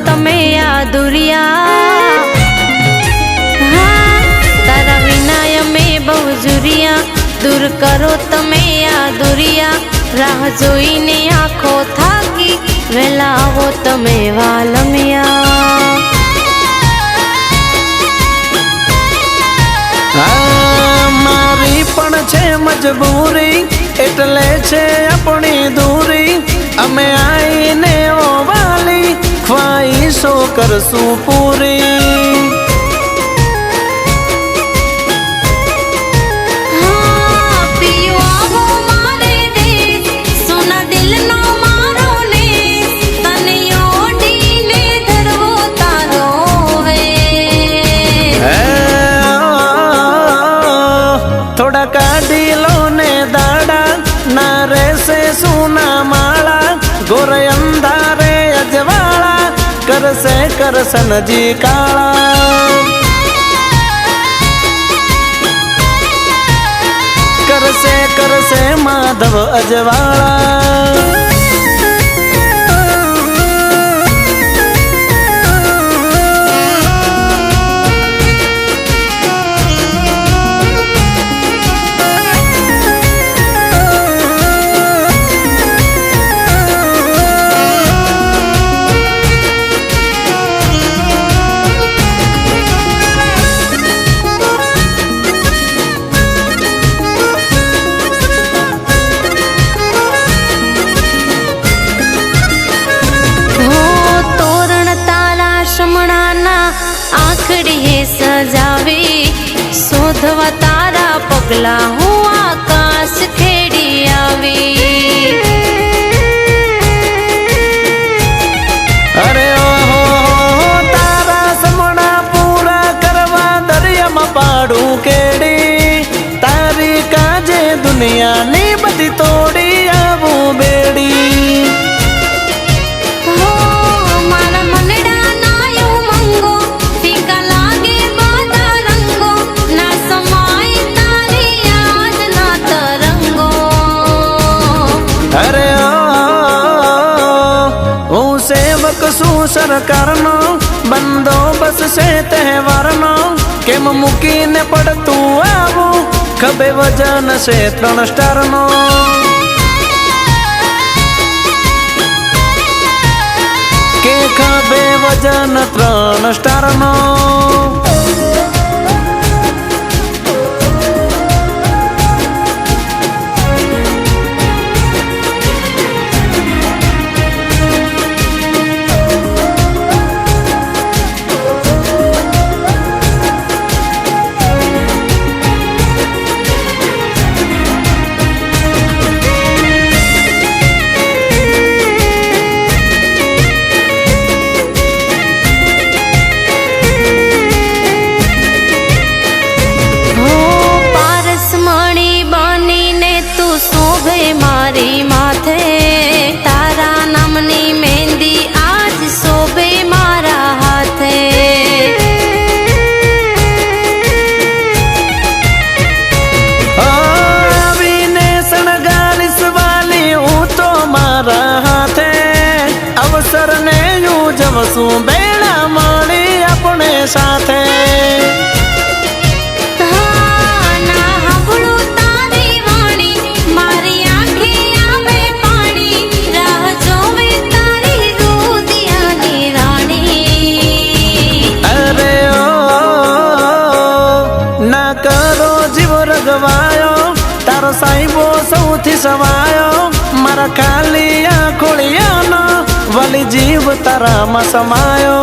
તમે આ દુરિયા, હા તારા વિના અમે બહુ જુરિયા, દૂર કરો તમે આ દુરિયા, રાહ જોઈને આંખો થાકી, વેલા આવો તમે વાલમિયા। મારી પણ છે મજબૂરી, એટલે છે આપણી દૂરી, અમે આઈને ઓ વાલી ખ્વાઈશો કરશું પૂરી। थोड़ा काढ़ी लो ने दाड़ा, ना रेसे सुना माला, गोरे अंधारे अजवाड़ा, करसे करसन जी काला। करसे करसे माधव अजवाड़ा। आखड़ी सजावी शोधवा तारा पगला हूँ आकाश खेड़ी आवी। अरे ओहो तारा समणा पूरा करवा दरिया में पाड़ू केड़ी, तारी काजे दुनिया नी बदी तोड़ी आवू बेड़ी। अरे ओ सेवक सु सरकार नो बंदोबस्त से तहेवार नो, केम मुकी ने पड़तू आवू खबे वजन से 3 स्टार नो। के खबे वजन 3 स्टार नो। मारी माथे तारा नामनी मेहंदी आज शोभे मारा हाथे। आवीने सणगारिस वाली हूँ तो मारा हाथे, अवसर ने यूं जवसू बेड़ा मारी अपने साथे। तारो साहिबो सौथी सवायो, मारा खाली आँखोड़िया नो वाली जीव तारा में समायो।